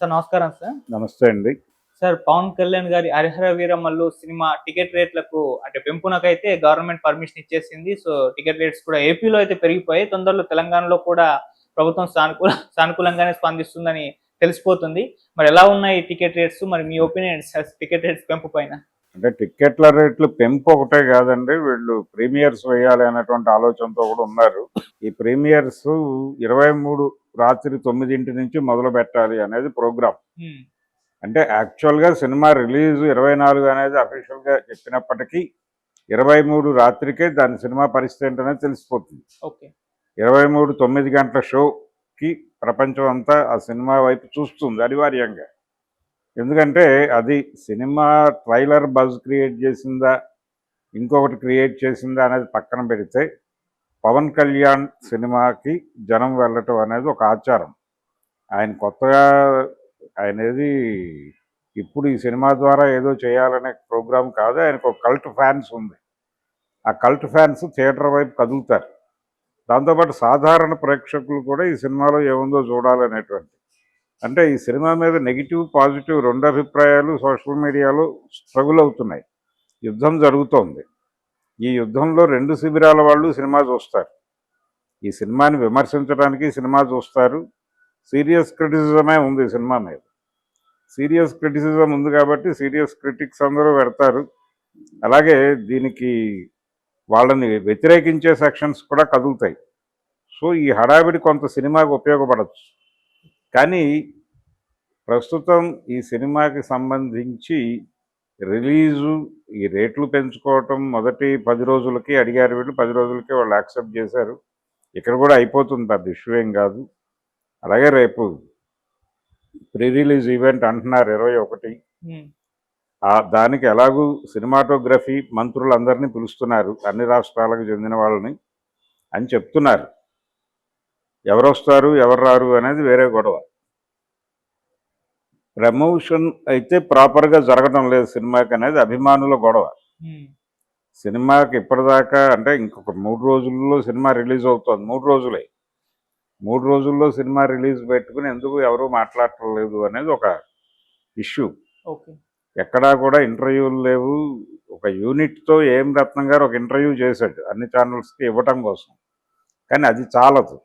Sir నమస్కారం sir. నమస్తే అండి. సార్ 'పవన్ కళ్యాణ్' గారి 'హరిహర వీరమల్లు' సినిమా టికెట్ రేట్లకు అంటే పెంపునకైతే గవర్నమెంట్ పర్మిషన్ ఇచ్చేసింది. సో, టికెట్ రేట్స్ కూడా ఏపీలో అయితే పెరిగిపోయాయి. తొందరలో తెలంగాణలో కూడా ప్రభుత్వం సానుకూలంగానే స్పందిస్తుందని తెలిసిపోతుంది. మరి ఎలా ఉన్నాయి ఈ టికెట్ రేట్స్? మరి మీ ఒపీనియన్ ఏంటి సార్ టికెట్ రేట్స్ పెంపు పైన? అంటే టిక్కెట్ల రేట్లు పెంపు ఒకటే కాదండి, వీళ్ళు ప్రీమియర్స్ వేయాలి అనేటువంటి ఆలోచనతో కూడా ఉన్నారు. ఈ ప్రీమియర్స్ 23 రాత్రి 9 నుంచి మొదలు పెట్టాలి అనేది ప్రోగ్రామ్. అంటే యాక్చువల్గా సినిమా రిలీజ్ 24 అనేది అఫీషియల్గా చెప్పినప్పటికీ 23 రాత్రికే దాని సినిమా పరిస్థితి ఏంటనేది తెలిసిపోతుంది. ఓకే. 23 9 గంటల షోకి ప్రపంచం అంతా ఆ సినిమా వైపు చూస్తుంది అనివార్యంగా. ఎందుకంటే అది సినిమా ట్రైలర్ బజ్ క్రియేట్ చేసిందా, ఇంకొకటి క్రియేట్ చేసిందా అనేది పక్కన పెడితే పవన్ కళ్యాణ్ సినిమాకి జనం వెళ్ళటం అనేది ఒక ఆచారం. ఆయన కొత్తగా ఆయనది ఇప్పుడు ఈ సినిమా ద్వారా ఏదో చేయాలనే ప్రోగ్రాం కాదు, ఆయనకు ఒక కల్ట్ ఫ్యాన్స్ ఉంది. ఆ కల్ట్ ఫ్యాన్స్ థియేటర్ వైపు కదులుతారు. దాంతోపాటు సాధారణ ప్రేక్షకులు కూడా ఈ సినిమాలో ఏముందో చూడాలనేటువంటి, అంటే ఈ సినిమా మీద నెగిటివ్ పాజిటివ్ రెండు అభిప్రాయాలు సోషల్ మీడియాలో స్ట్రగుల్ అవుతున్నాయి. యుద్ధం జరుగుతోంది. ఈ యుద్ధంలో రెండు శిబిరాల వాళ్ళు సినిమా చూస్తారు. ఈ సినిమాని విమర్శించడానికి సినిమా చూస్తారు. సీరియస్ క్రిటిసిజమే ఉంది సినిమా మీద. సీరియస్ క్రిటిసిజం ఉంది కాబట్టి సీరియస్ క్రిటిక్స్ అందరూ పెడతారు. అలాగే దీనికి వాళ్ళని వ్యతిరేకించే సెక్షన్స్ కూడా కదులుతాయి. సో ఈ హడావిడి కొంత సినిమాకు ఉపయోగపడవచ్చు. కానీ ప్రస్తుతం ఈ సినిమాకి సంబంధించి రిలీజు ఈ రేట్లు పెంచుకోవటం మొదటి 10 రోజులకి అడిగారు, వీళ్ళు 10 రోజులకి వాళ్ళు యాక్సెప్ట్ చేశారు. ఇక్కడ కూడా అయిపోతుంది, పెద్ద ఇష్యూ ఏం కాదు. అలాగే రేపు ప్రీ రిలీజ్ ఈవెంట్ అంటున్నారు 21. దానికి ఎలాగూ సినిమాటోగ్రఫీ మంత్రులందరినీ పిలుస్తున్నారు, అన్ని రాష్ట్రాలకు చెందిన వాళ్ళని అని చెప్తున్నారు. ఎవరు వస్తారు ఎవరు రారు అనేది వేరే గొడవ. ప్రమోషన్ అయితే ప్రాపర్గా జరగడం లేదు సినిమాకి అనేది అభిమానుల గొడవ. సినిమాకి ఇప్పటిదాకా అంటే ఇంకొక 3 రోజుల్లో సినిమా రిలీజ్ అవుతుంది. 3 రోజులే, 3 రోజుల్లో సినిమా రిలీజ్ పెట్టుకుని ఎందుకు ఎవరూ మాట్లాడటం లేదు అనేది ఒక ఇష్యూ. ఎక్కడా కూడా ఇంటర్వ్యూలు లేవు. ఒక యూనిట్తో ఏం రత్నం గారు ఒక ఇంటర్వ్యూ చేశాడు అన్ని ఛానల్స్కి ఇవ్వటం కోసం, కానీ అది చాలదు.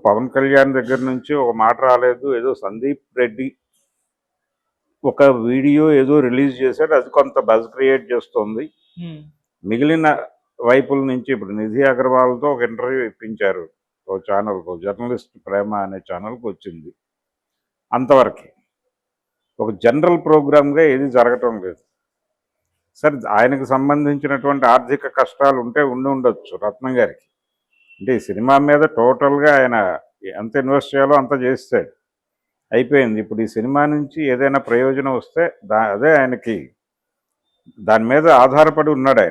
పవన్ కళ్యాణ్ దగ్గర నుంచి ఒక మాట రాలేదు. ఏదో సందీప్ రెడ్డి ఒక వీడియో ఏదో రిలీజ్ చేశాడు, అది కొంత బజ్ క్రియేట్ చేస్తుంది. మిగిలిన వైపుల నుంచి ఇప్పుడు నిధి అగర్వాల్తో ఒక ఇంటర్వ్యూ ఇప్పించారు ఓ ఛానల్కు, జర్నలిస్ట్ ప్రేమ అనే ఛానల్కి వచ్చింది. అంతవరకే. ఒక జనరల్ ప్రోగ్రామ్గా ఏది జరగటం లేదు. సరే, ఆయనకు సంబంధించినటువంటి ఆర్థిక కష్టాలు ఉంటే ఉండొచ్చు రత్నం గారికి. అంటే ఈ సినిమా మీద టోటల్గా ఆయన ఎంత ఇన్వెస్ట్ చేయాలో అంత చేస్తాడు, అయిపోయింది. ఇప్పుడు ఈ సినిమా నుంచి ఏదైనా ప్రయోజనం వస్తే అదే ఆయనకి, దాని మీద ఆధారపడి ఉన్నాడు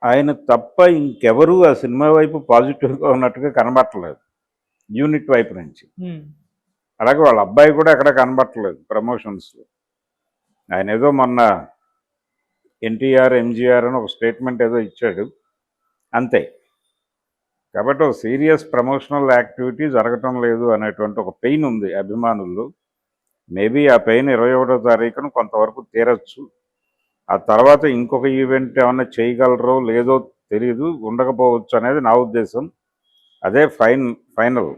ఆయన తప్ప ఇంకెవరూ ఆ సినిమా వైపు పాజిటివ్గా ఉన్నట్టుగా కనబట్టలేదు యూనిట్ వైపు నుంచి. అలాగే వాళ్ళ అబ్బాయి కూడా ఎక్కడ కనబట్టలేదు ప్రమోషన్స్లో. ఆయన ఏదో మొన్న ఎన్టీఆర్ ఎంజీఆర్ అని ఒక స్టేట్మెంట్ ఏదో ఇచ్చాడు, అంతే. కాబట్టి ఒక సీరియస్ ప్రమోషనల్ యాక్టివిటీ జరగటం లేదు అనేటువంటి ఒక పెయిన్ ఉంది అభిమానుల్లో. మేబీ ఆ పెయిన్ 21వ తారీఖున కొంతవరకు తీరచ్చు. ఆ తర్వాత ఇంకొక ఈవెంట్ ఏమన్నా చేయగలరో లేదో తెలియదు, ఉండకపోవచ్చు అనేది నా ఉద్దేశం. అదే ఫైనల్,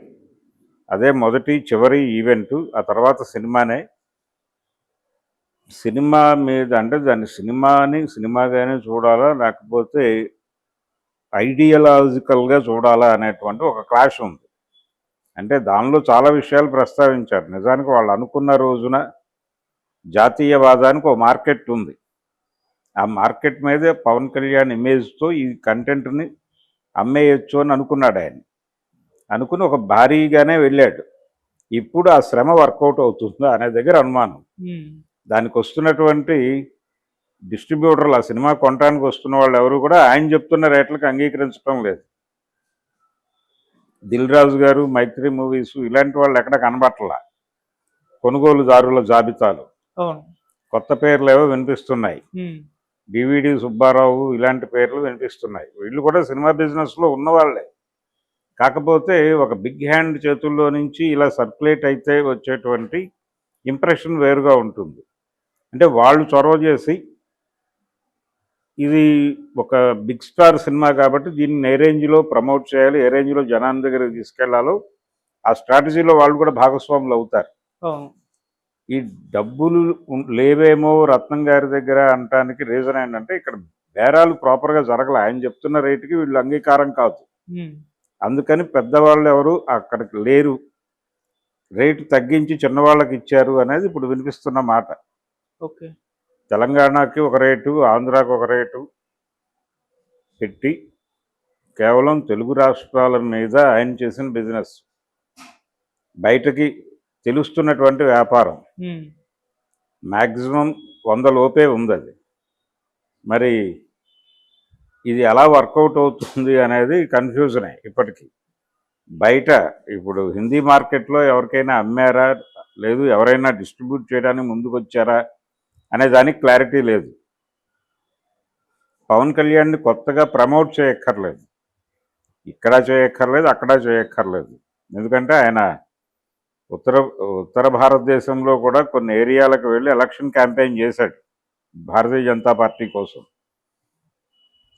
అదే మొదటి చివరి ఈవెంటు. ఆ తర్వాత సినిమానే. సినిమా మీద అంటే దాన్ని సినిమాగానే చూడాలా లేకపోతే ఐడియాలజికల్గా చూడాలా అనేటువంటి ఒక క్లాష్ ఉంది. అంటే దానిలో చాలా విషయాలు ప్రస్తావించారు. నిజానికి వాళ్ళు అనుకున్న రోజున జాతీయవాదానికి ఒక మార్కెట్ ఉంది. ఆ మార్కెట్ మీదే పవన్ కళ్యాణ్ ఇమేజ్తో ఈ కంటెంట్ని అమ్మేయచ్చు అని అనుకున్నాడు ఆయన. అనుకుని ఒక భారీగానే వెళ్ళాడు. ఇప్పుడు ఆ శ్రమ వర్కౌట్ అవుతుందా అనే దగ్గర అనుమానం. దానికి వస్తున్నటువంటి డిస్ట్రిబ్యూటర్లు, ఆ సినిమా కొనడానికి వస్తున్న వాళ్ళు ఎవరు కూడా ఆయన చెప్తున్న రేట్లకు అంగీకరించడం లేదు. దిల్ రాజు గారు, మైత్రి మూవీస్ ఇలాంటి వాళ్ళు ఎక్కడ కనబట్టలా కొనుగోలుదారుల జాబితాలు. కొత్త పేర్లు ఏవో వినిపిస్తున్నాయి. డివిడి సుబ్బారావు ఇలాంటి పేర్లు వినిపిస్తున్నాయి. వీళ్ళు కూడా సినిమా బిజినెస్లో ఉన్నవాళ్లే, కాకపోతే ఒక బిగ్ హ్యాండ్ చేతుల్లో నుంచి ఇలా సర్క్యులేట్ అయితే వచ్చేటువంటి ఇంప్రెషన్ వేరుగా ఉంటుంది. అంటే వాళ్ళు చొరవ చేసి ఇది ఒక బిగ్ స్టార్ సినిమా కాబట్టి దీన్ని ఏ రేంజ్లో ప్రమోట్ చేయాలి, ఏ రేంజ్లో జనాన్ని దగ్గరికి తీసుకెళ్లాలో ఆ స్ట్రాటజీలో వాళ్ళు కూడా భాగస్వాములు అవుతారు. అవును. ఈ డబ్బులు లేవేమో రత్నం గారి దగ్గర అనటానికి రీజన్ ఏంటంటే ఇక్కడ బేరాలు ప్రాపర్గా జరగలే. ఆయన చెప్తున్న రేటుకి వీళ్ళు అంగీకారం కాదు. అందుకని పెద్దవాళ్ళు ఎవరు అక్కడికి లేరు, రేటు తగ్గించి చిన్నవాళ్ళకి ఇచ్చారు అనేది ఇప్పుడు వినిపిస్తున్న మాట. ఓకే. తెలంగాణకి ఒక రేటు, ఆంధ్రాకి ఒక రేటు పెట్టి కేవలం తెలుగు రాష్ట్రాల మీద ఆయన చేసిన బిజినెస్, బయటకి తెలుస్తున్నటువంటి వ్యాపారం మ్యాక్సిమం 100 లోపే ఉంది. అది మరి ఇది ఎలా వర్కౌట్ అవుతుంది అనేది కన్ఫ్యూజనే ఇప్పటికీ. బయట ఇప్పుడు హిందీ మార్కెట్లో ఎవరికైనా అమ్మారా, లేదు ఎవరైనా డిస్ట్రిబ్యూట్ చేయడానికి ముందుకు వచ్చారా అనే దానికి క్లారిటీ లేదు. పవన్ కళ్యాణ్ని కొత్తగా ప్రమోట్ చేయక్కర్లేదు, ఇక్కడ చేయక్కర్లేదు, అక్కడ చేయక్కర్లేదు. ఎందుకంటే ఆయన ఉత్తర భారతదేశంలో కూడా కొన్ని ఏరియాలకు వెళ్ళి ఎలక్షన్ క్యాంపెయిన్ చేశాడు భారతీయ జనతా పార్టీ కోసం.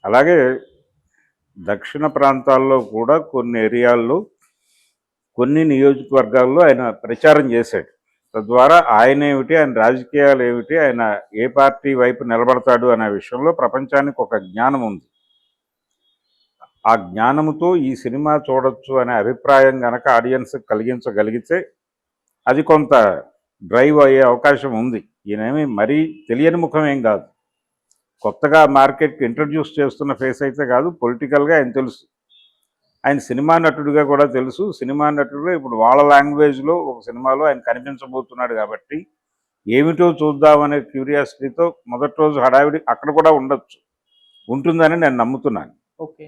అలాగే దక్షిణ ప్రాంతాల్లో కూడా కొన్ని ఏరియాల్లో, కొన్ని నియోజకవర్గాల్లో ఆయన ప్రచారం చేశాడు. తద్వారా ఆయన ఏమిటి, ఆయన రాజకీయాలు ఏమిటి, ఆయన ఏ పార్టీ వైపు నిలబడతాడు అనే విషయంలో ప్రపంచానికి ఒక జ్ఞానం ఉంది. ఆ జ్ఞానంతో ఈ సినిమా చూడొచ్చు అనే అభిప్రాయం కనుక ఆడియన్స్ కలిగించగలిగితే అది కొంత డ్రైవ్ అయ్యే అవకాశం ఉంది. ఈయనేమి మరీ తెలియని ముఖం ఏం కాదు, కొత్తగా మార్కెట్కి ఇంట్రడ్యూస్ చేస్తున్న ఫేస్ అయితే కాదు. పొలిటికల్గా ఆయన తెలుసు, ఆయన సినిమా నటుడిగా కూడా తెలుసు. సినిమా నటుడుగా ఇప్పుడు వాళ్ళ లాంగ్వేజ్లో ఒక సినిమాలో ఆయన కనిపించబోతున్నాడు కాబట్టి ఏమిటో చూద్దామనే క్యూరియాసిటీతో మొదటి రోజు హడావిడి అక్కడ కూడా ఉంటుందని నేను నమ్ముతున్నాను. ఓకే.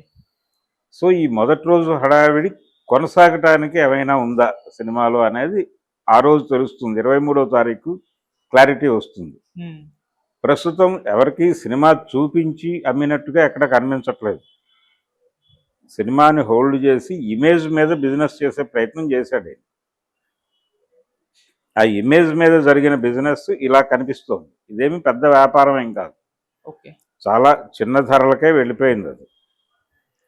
సో ఈ మొదటి రోజు హడావిడి కొనసాగటానికి ఏమైనా ఉందా సినిమాలో అనేది ఆ రోజు తెలుస్తుంది. 23వ తారీఖు క్లారిటీ వస్తుంది. ప్రస్తుతం ఎవరికి సినిమా చూపించి అమ్మినట్టుగా ఎక్కడ కనిపించట్లేదు. సినిమాని హోల్డ్ చేసి ఇమేజ్ మీద బిజినెస్ చేసే ప్రయత్నం చేశాడు. ఆ ఇమేజ్ మీద జరిగిన బిజినెస్ ఇలా కనిపిస్తోంది. ఇదేమి పెద్ద వ్యాపారం ఏం కాదు, చాలా చిన్న ధరలకే వెళ్ళిపోయింది. అది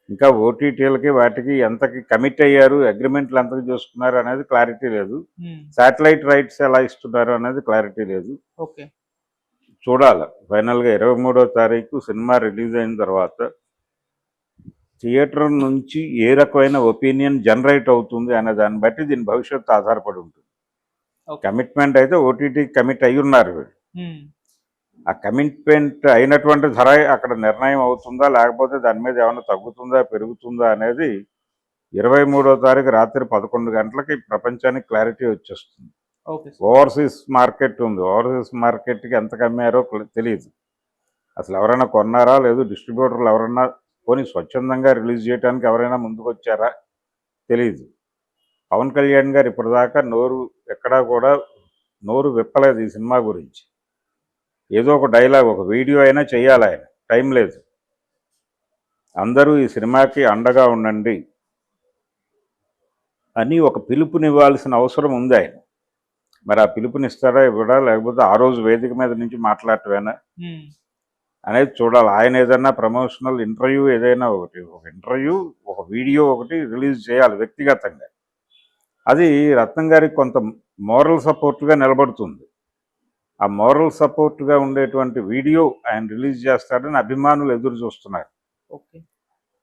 ఇంకా ఓటీటీలకి వాటికి ఎంతకి కమిట్ అయ్యారు, అగ్రిమెంట్లు ఎంతకి చేసుకున్నారు అనేది క్లారిటీ లేదు. శాటిలైట్ రైట్స్ ఎలా ఇస్తున్నారు అనేది క్లారిటీ లేదు. చూడాలి. ఫైనల్గా 23వ తారీఖు సినిమా రిలీజ్ అయిన తర్వాత థియేటర్ నుంచి ఏ రకమైన ఒపీనియన్ జనరేట్ అవుతుంది అనే దాన్ని బట్టి దీని భవిష్యత్తు ఆధారపడి ఉంటుంది. కమిట్మెంట్ అయితే ఓటీటీకి కమిట్ అయి ఉన్నారు వీళ్ళు. ఆ కమిట్మెంట్ అయినటువంటి ధర అక్కడ నిర్ణయం అవుతుందా, లేకపోతే దాని మీద ఏమైనా తగ్గుతుందా పెరుగుతుందా అనేది 23వ తారీఖు రాత్రి 11 గంటలకి ప్రపంచానికి క్లారిటీ వచ్చేస్తుంది. ఓవర్సీస్ మార్కెట్ ఉంది, ఓవర్సీస్ మార్కెట్కి ఎంత కమ్మారో తెలియదు. అసలు ఎవరైనా కొన్నారా, లేదు డిస్ట్రిబ్యూటర్లు ఎవరైనా కొని స్వచ్ఛందంగా రిలీజ్ చేయడానికి ఎవరైనా ముందుకు వచ్చారా తెలియదు. పవన్ కళ్యాణ్ గారు ఇప్పటిదాకా ఎక్కడా కూడా నోరు విప్పలేదు ఈ సినిమా గురించి. ఏదో ఒక డైలాగ్, ఒక వీడియో అయినా చేయాలి, ఆయన టైం లేదు. అందరూ ఈ సినిమాకి అండగా ఉండండి అని ఒక పిలుపునివ్వాల్సిన అవసరం ఉంది ఆయన. మరి ఆ పిలుపునిస్తారా ఇవ్వడా, లేకపోతే ఆ రోజు వేదిక మీద నుంచి మాట్లాడటమేనా అనేది చూడాలి. ఆయన ఏదైనా ప్రమోషనల్ ఇంటర్వ్యూ ఏదైనా ఒకటి, ఒక ఇంటర్వ్యూ, ఒక వీడియో ఒకటి రిలీజ్ చేయాలి వ్యక్తిగతంగా. అది రత్నం గారికి కొంత మోరల్ సపోర్ట్గా నిలబడుతుంది. ఆ మోరల్ సపోర్ట్గా ఉండేటువంటి వీడియో ఆయన రిలీజ్ చేస్తాడని అభిమానులు ఎదురు చూస్తున్నారు.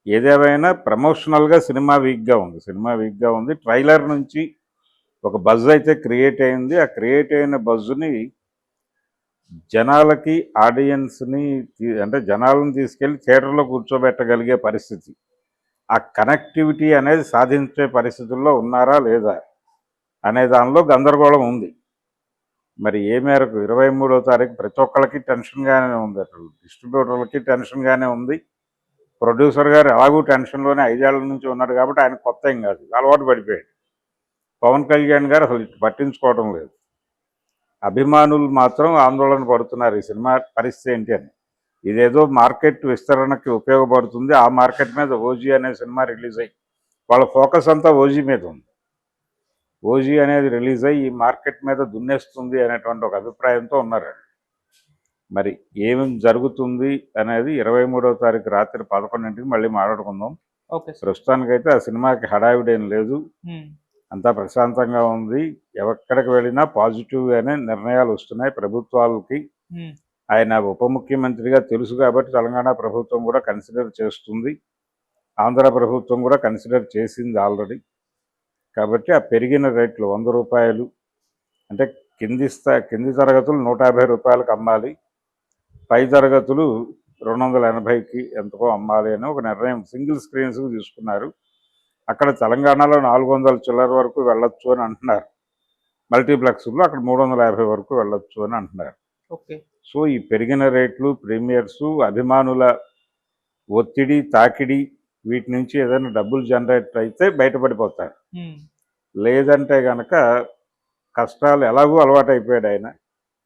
ఏదేమైనా ప్రమోషనల్గా సినిమా వీక్గా ఉంది. ట్రైలర్ నుంచి ఒక బజ్ అయితే క్రియేట్ అయింది. ఆ క్రియేట్ అయిన బజ్ని జనాలకి, ఆడియన్స్ని, అంటే జనాలను తీసుకెళ్ళి థియేటర్లో కూర్చోబెట్టగలిగే పరిస్థితి, ఆ కనెక్టివిటీ అనేది సాధించే పరిస్థితుల్లో ఉన్నారా లేదా అనే దానిలో గందరగోళం ఉంది. మరి ఏ మేరకు 23వ తారీఖు ప్రతి ఒక్కరికి టెన్షన్గానే ఉంది. అసలు డిస్ట్రిబ్యూటర్లకి టెన్షన్గానే ఉంది. ప్రొడ్యూసర్ గారు ఎలాగూ టెన్షన్లోనే 5 ఏళ్ల నుంచి ఉన్నాడు కాబట్టి ఆయన కొత్త ఏం కాదు, అలవాటు పడిపోయాడు. పవన్ కళ్యాణ్ గారు అసలు పట్టించుకోవడం లేదు. అభిమానులు మాత్రం ఆందోళన పడుతున్నారు ఈ సినిమా పరిస్థితి ఏంటి అని. ఇదేదో మార్కెట్ విస్తరణకి ఉపయోగపడుతుంది, ఆ మార్కెట్ మీద ఓజీ అనే సినిమా రిలీజ్ అయ్యి వాళ్ళ ఫోకస్ అంతా ఓజీ మీద ఉంది. ఓజీ అనేది రిలీజ్ అయ్యి ఈ మార్కెట్ మీద దున్నేస్తుంది అనేటువంటి ఒక అభిప్రాయంతో ఉన్నారు. మరి ఏమి జరుగుతుంది అనేది 23వ తారీఖు రాత్రి 11ంటికి మళ్ళీ మాట్లాడుకుందాం. Okay sir. ప్రస్తుతానికైతే ఆ సినిమాకి హడావిడేం లేదు, అంతా ప్రశాంతంగా ఉంది. ఎక్కడికి వెళ్ళినా పాజిటివ్గానే నిర్ణయాలు వస్తున్నాయి ప్రభుత్వాలకి. ఆయన ఉప ముఖ్యమంత్రిగా తెలుసు కాబట్టి తెలంగాణ ప్రభుత్వం కూడా కన్సిడర్ చేస్తుంది, ఆంధ్ర ప్రభుత్వం కూడా కన్సిడర్ చేసింది ఆల్రెడీ. కాబట్టి ఆ పెరిగిన రేట్లు 100 రూపాయలు అంటే కింది తరగతులు 150 రూపాయలకు అమ్మాలి, పై తరగతులు 280కి ఎంతకో అమ్మాలి అని ఒక నిర్ణయం సింగిల్ స్క్రీన్స్ తీసుకున్నారు. అక్కడ తెలంగాణలో 400 చిల్లర వరకు వెళ్ళొచ్చు అని అంటున్నారు, మల్టీప్లెక్స్లో అక్కడ 350 వరకు వెళ్ళొచ్చు అని అంటున్నారు. ఓకే. సో ఈ పెరిగిన రేట్లు, ప్రీమియర్సు, అభిమానుల ఒత్తిడి, తాకిడి, వీటి నుంచి ఏదైనా డబ్బులు జనరేట్ అయితే బయటపడిపోతారు. లేదంటే కనుక కష్టాలు ఎలాగూ అలవాటు అయిపోయాడు ఆయన.